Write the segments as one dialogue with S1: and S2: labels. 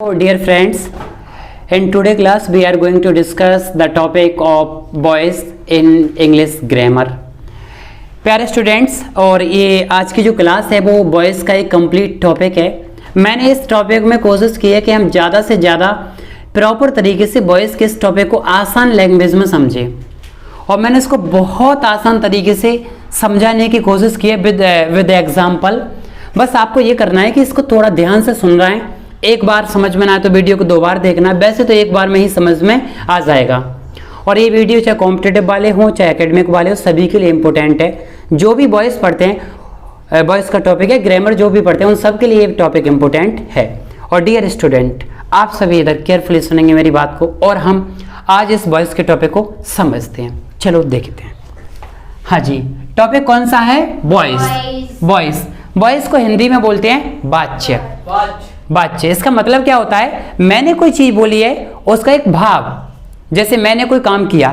S1: Oh, dear friends, in today's class we are going to discuss the topic of boys in English grammar. प्यारे students, और ये आज की जो class है वो बॉयज़ का एक कंप्लीट टॉपिक है। मैंने इस टॉपिक में कोशिश की है कि हम ज़्यादा से ज़्यादा प्रॉपर तरीके से बॉयज़ के इस टॉपिक को आसान लैंग्वेज में समझें, और मैंने इसको बहुत आसान तरीके से समझाने की कोशिश की है विद एग्जाम्पल। बस आपको ये करना है कि इसको थोड़ा ध्यान से सुन रहे हैं। एक बार समझ में ना आए तो वीडियो को 2 बार देखना, वैसे तो एक बार में ही समझ में आ जाएगा। और ये वीडियो चाहे कॉम्पिटिटिव वाले हों चाहे एकेडमिक वाले हो, सभी के लिए इंपॉर्टेंट है। जो भी बॉयज़ पढ़ते हैं, बॉयज़ का टॉपिक है ग्रामर, जो भी पढ़ते हैं उन सब के लिए ये टॉपिक इंपॉर्टेंट है। और डियर स्टूडेंट, आप सभी इधर केयरफुली सुनेंगे मेरी बात को, और हम आज इस बॉयज़ के टॉपिक को समझते हैं। चलो देखते हैं। हाँ जी, टॉपिक कौन सा है? बॉयज़। बॉयज़ को हिंदी में बोलते हैं बाच्य। बाच्य, इसका मतलब क्या होता है? मैंने कोई चीज बोली है, उसका एक भाव, जैसे मैंने कोई काम किया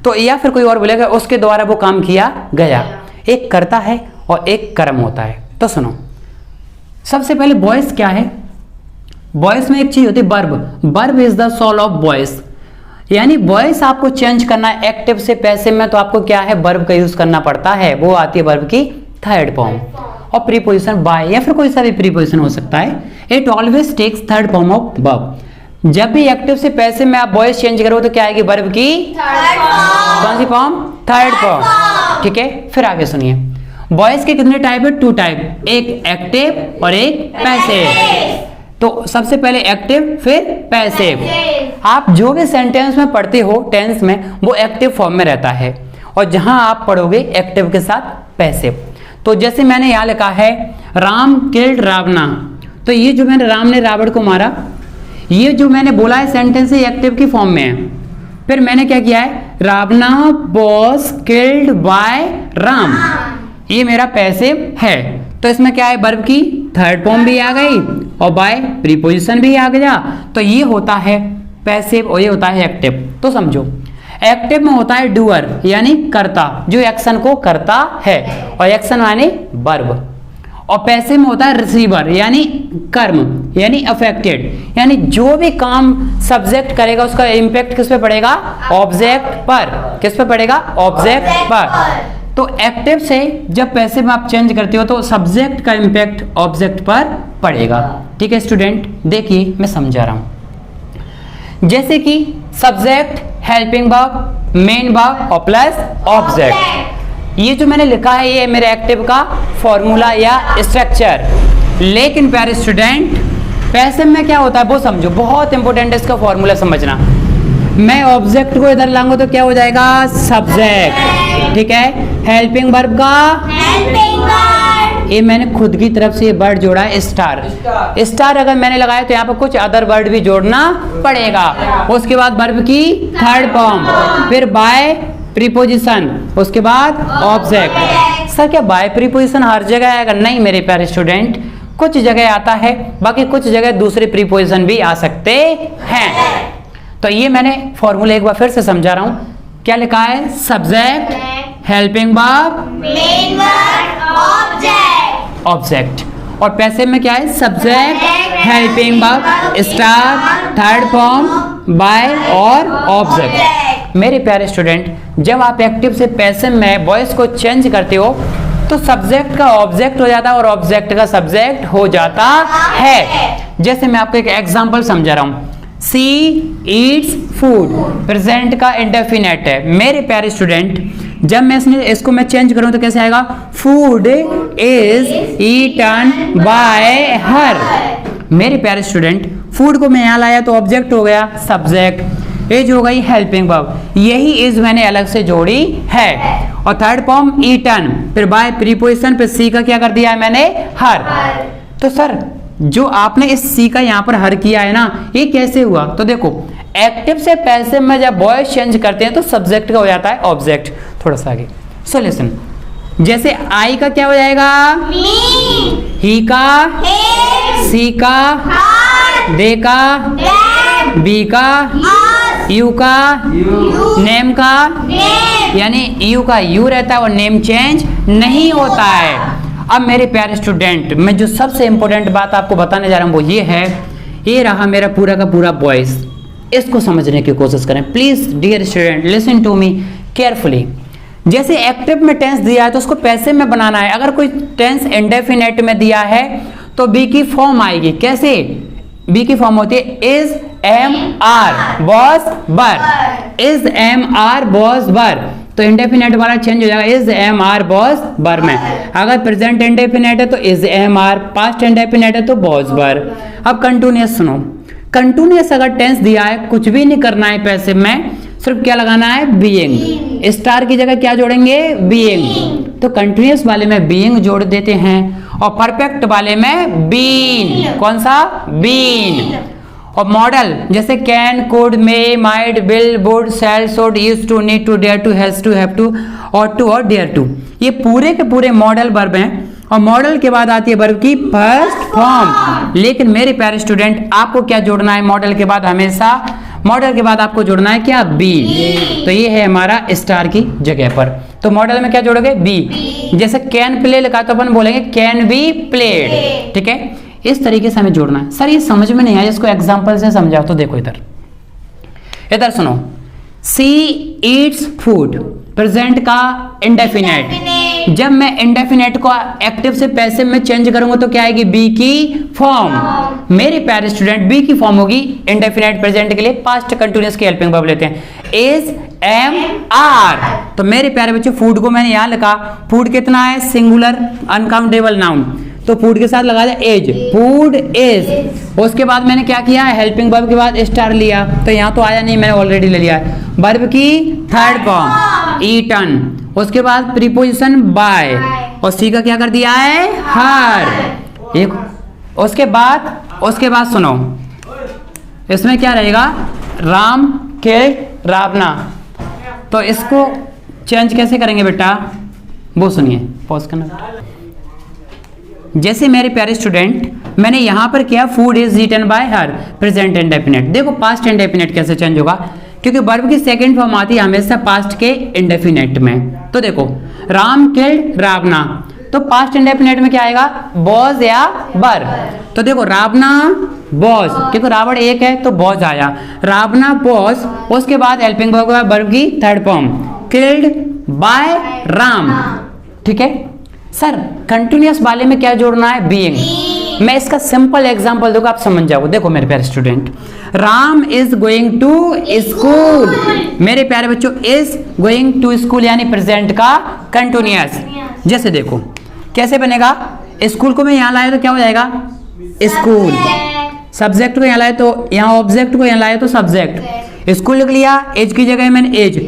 S1: तो, या फिर कोई और बोलेगा उसके द्वारा वो काम किया गया। एक कर्ता है और एक कर्म होता है। तो सुनो, सबसे पहले बॉयज क्या है? बॉयज में एक चीज होती है verb. Verb is the soul of voice, यानी बॉयज आपको चेंज करना है एक्टिव से पैसिव में, तो आपको क्या है? वर्ब का यूज करना पड़ता है। वो आती है वर्ब की थर्ड फॉर्म, और प्रीपोजिशन बाय या फिर कोई सा भी प्रीपोजिशन हो सकता है। It always takes third form of verb. जब भी एक्टिव से पैसिव में आप वॉइस चेंज करो तो क्या आएगी? वर्ब की कौन सी फॉर्म? Third form. ठीक है, फिर आगे सुनिए। वॉइस के कितने टाइप है? 2 टाइप, एक एक्टिव और एक पैसिव। तो सबसे पहले एक्टिव फिर पैसिव। आप जो भी सेंटेंस में पढ़ते हो टेंस में, वो एक्टिव फॉर्म में रहता है, और जहां आप पढ़ोगे एक्टिव के साथ पैसिव। तो जैसे मैंने यहाँ लिखा है राम किल्ड रावणा, तो ये जो मैंने राम ने रावण को मारा, ये जो मैंने बोला है सेंटेंस एक्टिव की फॉर्म में है। फिर मैंने क्या किया है? रावणा वॉज किल्ड बाय राम, ये मेरा पैसिव है। तो इसमें क्या है? वर्ब की थर्ड फॉर्म भी आ गई और बाय प्रीपोजिशन भी आ गया। तो ये होता है पैसिव और ये होता है एक्टिव। तो समझो, एक्टिव में होता है डूअर यानी कर्ता, जो एक्शन को करता है, और एक्शन यानी वर्ब। और पैसिव में होता है रिसीवर यानी कर्म यानी अफेक्टेड, यानी जो भी काम सब्जेक्ट करेगा उसका इंपैक्ट किस पे पड़ेगा? ऑब्जेक्ट पर। किस पे पड़ेगा? ऑब्जेक्ट पर। तो एक्टिव से जब पैसिव में आप चेंज करते हो तो सब्जेक्ट का इंपैक्ट ऑब्जेक्ट पर पड़ेगा। ठीक है स्टूडेंट, देखिए मैं समझा रहा हूं। जैसे कि subject, helping verb, main verb और प्लस ऑब्जेक्ट। ये जो मैंने लिखा है ये मेरे एक्टिव का फॉर्मूला या स्ट्रक्चर। लेकिन प्यारे स्टूडेंट, पैसिव में क्या होता है वो समझो, बहुत इंपॉर्टेंट है इसका फॉर्मूला समझना। मैं ऑब्जेक्ट को इधर लाऊंगा तो क्या हो जाएगा? सब्जेक्ट। ठीक है, हेल्पिंग वर्ब का ये मैंने खुद की तरफ से ये वर्ड जोड़ा है स्टार। स्टार अगर मैंने लगाया तो यहाँ पर कुछ अदर वर्ड भी जोड़ना पड़ेगा। उसके बाद वर्ब की थर्ड फॉर्म, फिर बाय प्रीपोजिशन, उसके बाद ऑब्जेक्ट। सर क्या बाय प्रीपोजिशन हर जगह आएगा? नहीं मेरे प्यारे स्टूडेंट, कुछ जगह आता है, बाकी कुछ जगह दूसरे प्रीपोजिशन भी आ सकते हैं। तो ये मैंने फॉर्मूला एक बार फिर से समझा रहा हूं। क्या लिखा है? Subject, helping verb, main verb, object. और पैसिव में क्या है? Subject, helping verb, star, third form, by और ऑब्जेक्ट। मेरे प्यारे स्टूडेंट, जब आप एक्टिव से पैसिव में वॉइस को चेंज करते हो तो सब्जेक्ट का ऑब्जेक्ट हो जाता है और ऑब्जेक्ट का सब्जेक्ट हो जाता है। जैसे मैं आपको एक एग्जांपल समझा रहा हूं। सी ईट्स फूड, प्रेजेंट का इंडेफिनिट है। मेरे प्यारे स्टूडेंट, जब मैं इसको मैं चेंज करूं तो कैसे आएगा? Food is eaten by her. मेरे प्यारे स्टूडेंट, फूड को मैं यहाँ लाया तो ऑब्जेक्ट हो गया सब्जेक्ट, एज हो गई हेल्पिंग वर्ब, यही इज मैंने अलग से जोड़ी है। और थर्ड फॉर्म ईटन, फिर बाय प्रीपोजिशन, फिर सी का क्या कर दिया है मैंने? हर। तो सर जो आपने इस सी का यहाँ पर हर किया है ना, ये कैसे हुआ? तो देखो, एक्टिव से पैसिव में जब वॉइस चेंज करते हैं तो सब्जेक्ट का हो जाता है ऑब्जेक्ट। थोड़ा सा आगे सॉल्यूशन, जैसे आई का क्या हो जाएगा? मी, ही का हे, सी का हर, दे का देम, बी का अस, यू का यू, नेम का नेम, यानी यू का यू रहता है और नेम चेंज नहीं होता है। अब मेरे प्यारे स्टूडेंट, मैं जो सबसे इंपॉर्टेंट बात आपको बताने जा रहा हूं वो ये है, ये रहा मेरा पूरा का पूरा बॉयज। इसको समझने की कोशिश करें please dear student, listen to me carefully. जैसे एक्टिव में टेंस दिया है तो उसको पैसिव में बनाना है। अगर कोई टेंस इंडेफिनेट में दिया है तो बी की फॉर्म आएगी। कैसे? बी की फॉर्म होती है is am are was were, is am are was were. तो इंडेफिनेट वाला चेंज हो जाएगा is am are was were में। अगर प्रेजेंट इंडेफिनेट है तो is am are, past indefinite है तो वॉज वर। अब कंटिन्यूअस सुनो, कंटिन्यूअस अगर टेंस दिया है कुछ भी नहीं करना है पैसिव में, सिर्फ क्या लगाना है बीइंग। स्टार की जगह क्या जोड़ेंगे? बीइंग। तो कंटिन्यूअस वाले में बीइंग जोड़ देते हैं और परफेक्ट वाले में बीन। कौन सा? बीन। और मॉडल जैसे can, could, may, might, will, would, shall, should, used to, need to, dare to, has to, have to, ought to और डेयर टू, ये पूरे के पूरे मॉडल वर्ब हैं। और मॉडल के बाद आती है वर्ब की फर्स्ट फॉर्म। लेकिन मेरे प्यारे स्टूडेंट, आपको क्या जोड़ना है मॉडल के बाद? हमेशा मॉडल के बाद आपको जोड़ना है क्या? बी। तो ये है हमारा स्टार की जगह पर। तो मॉडल में क्या जोड़ोगे? बी। जैसे कैन प्ले लिखा तो अपन बोलेंगे कैन बी प्लेड। ठीक है, इस तरीके से हमें जोड़ना है। सर ये समझ में नहीं आया, इसको एग्जांपल से समझाओ। तो देखो इधर, इधर सुनो। सी ईट्स फूड, प्रेजेंट का इंडेफिनेट। जब मैं इंडेफिनेट को एक्टिव से पैसिव में चेंज करूंगा तो क्या आएगी? बी की फॉर्म। मेरे प्यारे स्टूडेंट, बी की फॉर्म होगी इंडेफिनेट प्रेजेंट के लिए पास्ट कंटिन्यूअस की हेल्पिंग वर्ब लेते हैं इज एम आर। तो मेरे प्यारे बच्चों, फूड को मैंने यहां लिखा, फूड कितना है? सिंगुलर अनकाउंटेबल नाउन, तो फूड के साथ लगा दिया एज, फूड इज। उसके बाद मैंने क्या किया? हेल्पिंग वर्ब के बाद स्टार लिया, तो यहाँ तो आया नहीं, मैंने ऑलरेडी ले लिया है। वर्ब की थर्ड फॉर्म ईटन, उसके बाद प्रीपोजिशन बाय, और सी का क्या कर दिया है? हर। एक उसके बाद सुनो, इसमें क्या रहेगा? राम के रावना। तो इसको चेंज कैसे करेंगे बेटा? वो सुनिए, पॉज करना। जैसे मेरे प्यारे स्टूडेंट, मैंने यहां पर किया food is eaten by her, present indefinite. देखो पास्ट इंडेफिनेट कैसे चेंज होगा, क्योंकि वर्ब की सेकंड फॉर्म आती है हमेशा पास्ट के इंडेफिनेट में। तो देखो राम किल्ड रावना, तो पास्ट इंडेफिनेट में क्या आएगा? बॉज या वर। तो देखो रावना बॉज, क्योंकि रावण एक है तो बॉज आया, रावना बॉज। उसके बाद हेल्पिंग वर्ब की third form killed by Ram. ठीक है सर, कंटिन्यूअस वाले में क्या जोड़ना है? बीइंग। मैं इसका सिंपल एग्जांपल दूंगा, आप समझ जाओगे। देखो मेरे प्यारे student, Ram is going to school. मेरे प्यारे बच्चों, इज गोइंग टू स्कूल यानी प्रेजेंट का कंटिन्यूअस। जैसे देखो कैसे बनेगा? स्कूल को मैं यहाँ लाया तो क्या हो जाएगा? स्कूल। सब्जेक्ट को यहाँ लाए तो यहाँ, ऑब्जेक्ट को यहाँ लाए तो सब्जेक्ट। स्कूल लिख लिया, एज की जगह मैंने एज।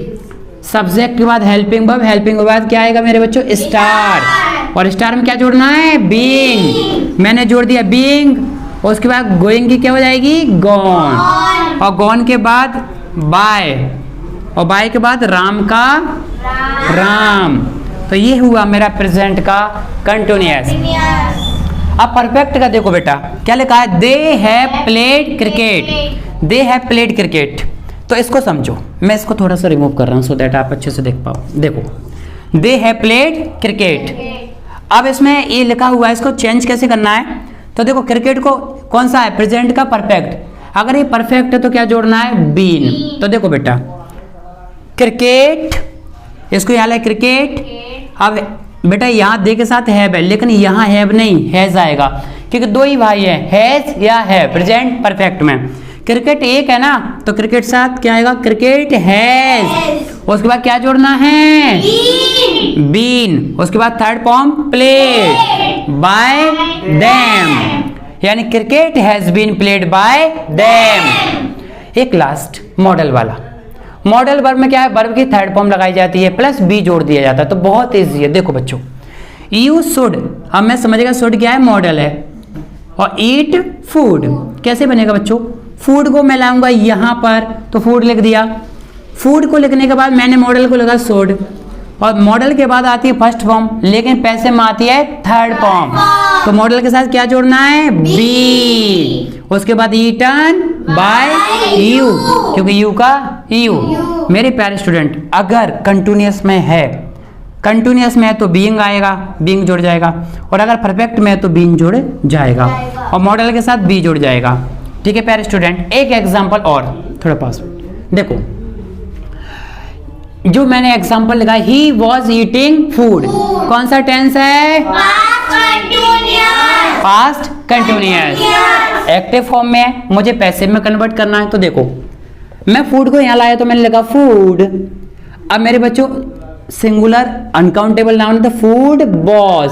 S1: सब्जेक्ट के बाद हेल्पिंग वर्ब, हेल्पिंग के बाद क्या आएगा मेरे बच्चों? स्टार। और स्टार में क्या जोड़ना है? बीइंग। मैंने जोड़ दिया बीइंग। उसके बाद गोइंग की क्या हो जाएगी? गॉन। और गॉन के बाद बाय, और बाय के बाद राम का राम। तो ये हुआ मेरा प्रेजेंट का कंटिन्यूअस। अब परफेक्ट का देखो बेटा, क्या लिखा है? They have played cricket, they have played cricket. तो इसको समझो, मैं इसको थोड़ा सा रिमूव कर रहा हूं सो दैट आप अच्छे से देख पाओ। देखो दे हैव प्लेड क्रिकेट। अब इसमें ये लिखा हुआ है, इसको चेंज कैसे करना है? तो देखो क्रिकेट को कौन सा है? प्रेजेंट का परफेक्ट। अगर ये परफेक्ट है तो क्या जोड़ना है? बीन। तो देखो बेटा क्रिकेट, इसको यहाँ लाए क्रिकेट। अब बेटा यहाँ दे के साथ हैव है, लेकिन यहाँ हैव नहीं, हैज आएगा, क्योंकि दो ही भाई है, हैज या है प्रेजेंट परफेक्ट में। क्रिकेट एक है ना, तो क्रिकेट साथ क्या आएगा? Cricket has. उसके बाद क्या जोड़ना है? बीन। उसके बाद third form played by them, यानी cricket has been played by them. एक लास्ट मॉडल वाला, मॉडल वर्ब में क्या है? वर्ब की थर्ड फॉर्म लगाई जाती है प्लस बी जोड़ दिया जाता है। तो बहुत इजी है। देखो बच्चों, यू शुड, अब मैं समझेगा शुड क्या है? मॉडल है। और ईट फूड कैसे बनेगा बच्चों? फूड को मैं लाऊंगा यहां पर, तो फूड लिख दिया। फूड को लिखने के बाद मैंने मॉडल को लगा शुड, और मॉडल के बाद आती है फर्स्ट फॉर्म, लेकिन पैसे में आती है थर्ड फॉर्म। तो मॉडल के साथ क्या जोड़ना है? बी। उसके बाद ईटन बाय यू, क्योंकि यू का यू। मेरे प्यारे स्टूडेंट, अगर कंटिन्यूअस में है, कंटिन्यूअस में है तो बीइंग आएगा, बीइंग जुड़ जाएगा। और अगर परफेक्ट में है तो बीइंग जुड़ जाएगा, और मॉडल के साथ बी जुड़ जाएगा। ठीक है प्यारे स्टूडेंट, एक एग्जाम्पल और थोड़ा पास देखो, जो मैंने एग्जाम्पल लिखा, ही वॉज ईटिंग फूड, कौन सा टेंस है? Past continuous. एक्टिव फॉर्म में है, मुझे पैसिव में कन्वर्ट करना है। तो देखो मैं फूड को यहां लाया तो मैंने लिखा फूड। अब मेरे बच्चों singular uncountable noun, the food was,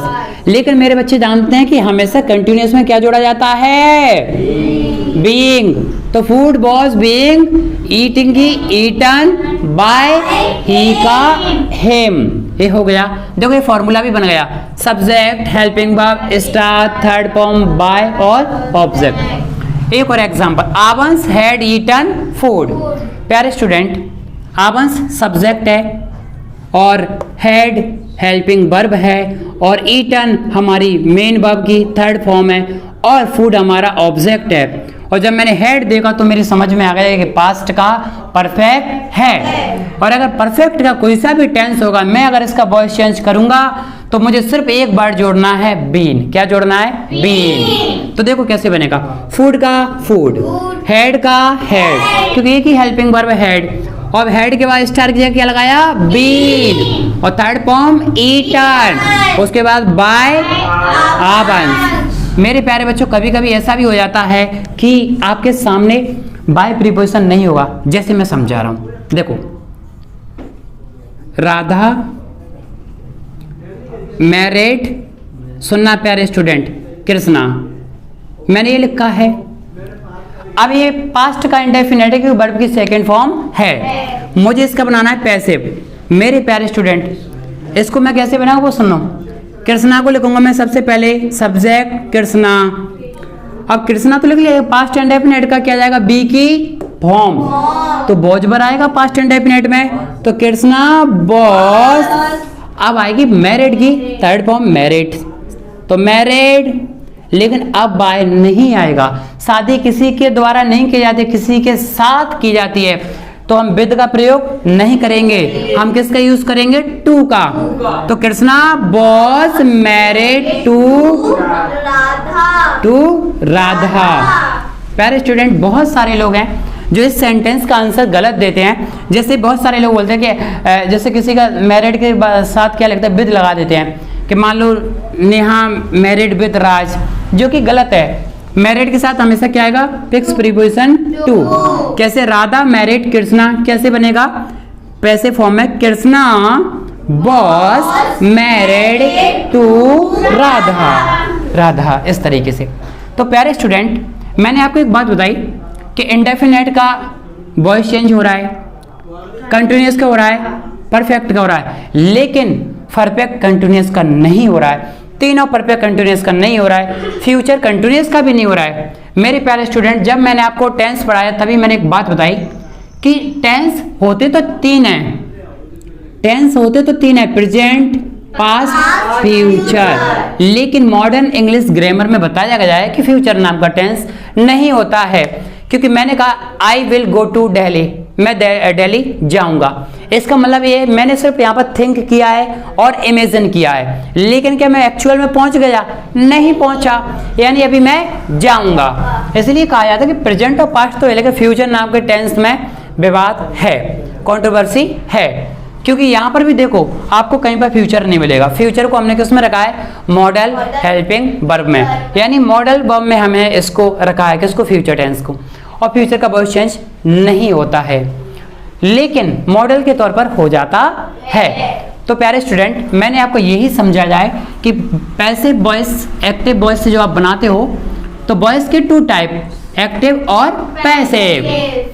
S1: लेकिन मेरे बच्चे जानते हैं कि हमेशा कंटिन्यूअस में क्या जोड़ा जाता है? बीइंग। तो फूड वॉज बीइंग ईटिंग की ईटन बाय ही का हिम, ये हो गया। देखो ये फॉर्मूला भी बन गया, subject, helping verb, star, third form, by और ऑब्जेक्ट। एक और एग्जांपल, आवंस हैड ईटन फूड। प्यारे स्टूडेंट, आवंस सब्जेक्ट है और हैड हेल्पिंग वर्ब है और ईटन हमारी मेन वर्ब की थर्ड फॉर्म है और फूड हमारा ऑब्जेक्ट है। और जब मैंने हेड देखा तो मेरी समझ में आ गया कि पास्ट का परफेक्ट है। और अगर परफेक्ट का कोई सा भी टेंस होगा, मैं अगर इसका वॉइस चेंज करूंगा तो मुझे सिर्फ एक बार जोड़ना है बीन। क्या जोड़ना है? बीन। तो देखो कैसे बनेगा, फूड का फूड, हेड का हेड, क्योंकि एक ही हेल्पिंग वर्ब हेड, और हेड के बाद स्टार की जगह क्या लगाया? बीन, और थर्ड फॉर्म ईटन, उसके बाद बाय आवंस। मेरे प्यारे बच्चों, कभी कभी ऐसा भी हो जाता है कि आपके सामने बाय प्रीपोजिशन नहीं होगा, जैसे मैं समझा रहा हूं। देखो, राधा मैरिड, सुनना प्यारे स्टूडेंट, कृष्णा, मैंने ये लिखा है। अब ये पास्ट का इंडेफिनिट है क्योंकि वर्ब की सेकेंड फॉर्म है। मुझे इसका बनाना है पैसिव। मेरे प्यारे स्टूडेंट, इसको मैं कैसे बनाऊं वो सुनो। कृष्णा को लिखूंगा मैं सबसे पहले सब्जेक्ट कृष्णा। अब कृष्णा तो लिख लिया, पास्ट इंडेफिनिट का क्या जाएगा? बी की फॉर्म, तो बॉजबर आएगा पास्ट इंडेफिनिट में, तो कृष्णा बॉस। अब आएगी मैरिड की थर्ड फॉर्म मैरिड, तो मैरिड, लेकिन अब बाय नहीं आएगा। शादी किसी के द्वारा नहीं की जाती, किसी के साथ की जाती है, तो हम विद का प्रयोग नहीं करेंगे, हम किसका यूज करेंगे? टू का। तो Krishna was married to Radha. प्यारे स्टूडेंट, बहुत सारे लोग हैं जो इस सेंटेंस का आंसर गलत देते हैं। जैसे बहुत सारे लोग बोलते हैं कि जैसे किसी का मैरिड के साथ क्या लगता है? विद लगा देते हैं, कि मान लो नेहा मैरिड विद राज, जो कि गलत है। मैरिड के साथ हमेशा क्या आएगा? Fix preposition to. कैसे? राधा मैरिड कृष्णा, कैसे बनेगा? पैसिव फॉर्म में, Krishna was married to Radha, Radha, इस तरीके से। तो प्यारे स्टूडेंट, मैंने आपको एक बात बताई कि इंडेफिनिट का वॉइस चेंज हो रहा है, कंटिन्यूअस का हो रहा है, परफेक्ट का हो रहा है, लेकिन परफेक्ट कंटिन्यूअस का नहीं हो रहा है। तीनों परफेक्ट कंटिन्यूअस का नहीं हो रहा है, फ्यूचर कंटिन्यूअस का भी नहीं हो रहा है। मेरे प्यारे स्टूडेंट, जब मैंने आपको टेंस पढ़ाया तभी मैंने एक बात बताई कि टेंस होते तो तीन हैं, टेंस होते तो तीन है, प्रेजेंट, पास्ट, फ्यूचर। लेकिन मॉडर्न इंग्लिश ग्रामर में बताया गया है कि फ्यूचर नाम का टेंस नहीं होता है, क्योंकि मैंने कहा I will go to Delhi, मैं दिल्ली जाऊंगा। इसका मतलब ये मैंने सिर्फ यहाँ पर थिंक किया है और इमेजिन किया है, लेकिन क्या मैं एक्चुअल में पहुंच गया? नहीं पहुंचा, यानी अभी मैं जाऊंगा। इसलिए कहा जाता है कि प्रेजेंट और पास्ट तो है, लेकिन फ्यूचर नाम के टेंस में विवाद है, कंट्रोवर्सी है, क्योंकि यहाँ पर भी देखो आपको कहीं पर फ्यूचर नहीं मिलेगा। फ्यूचर को हमने किस में रखा है? मॉडल हेल्पिंग वर्ब में, यानी मॉडल वर्ब में हमें इसको रखा है, किसको? फ्यूचर टेंस को। और फ्यूचर का वॉइस चेंज नहीं होता है, लेकिन मॉडल के तौर पर हो जाता है। तो प्यारे स्टूडेंट, मैंने आपको यही समझाया है कि पैसिव वॉइस, एक्टिव वॉइस से जो आप बनाते हो, तो वॉइस के टू टाइप, एक्टिव और पैसिव।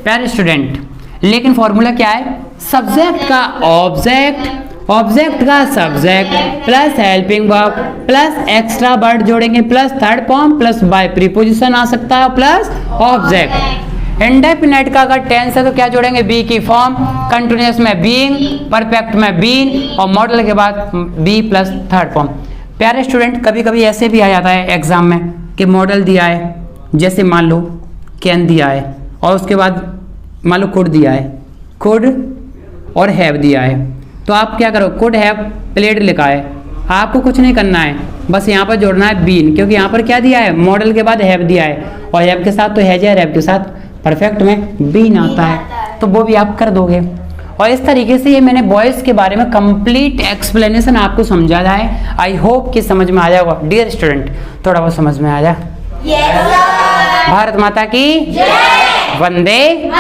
S1: प्यारे स्टूडेंट, लेकिन फॉर्मूला क्या है? सब्जेक्ट का ऑब्जेक्ट, ऑब्जेक्ट का subject, plus helping verb, plus extra word जोड़ेंगे, plus third form, plus by preposition आ सकता है, प्लस ऑब्जेक्ट। इंडेफिनिट का अगर टेंस है तो क्या जोड़ेंगे? बी की फॉर्म, कंटिन्यूअस में बीइंग, परफेक्ट में बीन, और मॉडल के बाद बी प्लस थर्ड फॉर्म। प्यारे स्टूडेंट, कभी कभी ऐसे भी आ जाता है एग्जाम में कि मॉडल दिया है, जैसे मान लो कैन दिया है, और उसके बाद मान लो कुड दिया है, कुड और हैव दिया है, तो आप क्या करो? कुड हैव प्लेड लिखा है, आपको कुछ नहीं करना है, बस यहाँ पर जोड़ना है बीन, क्योंकि यहाँ पर क्या दिया है, मॉडल के बाद हैव दिया है, और हैव के साथ तो हैज है, हैव के साथ परफेक्ट में बीन आता है, तो वो भी आप कर दोगे। और इस तरीके से ये मैंने बॉयज के बारे में कंप्लीट एक्सप्लेनेशन आपको समझाया है। आई होप कि समझ में आ जाएगा डियर स्टूडेंट, थोड़ा बहुत समझ में आ जाए। भारत माता की जय, वंदे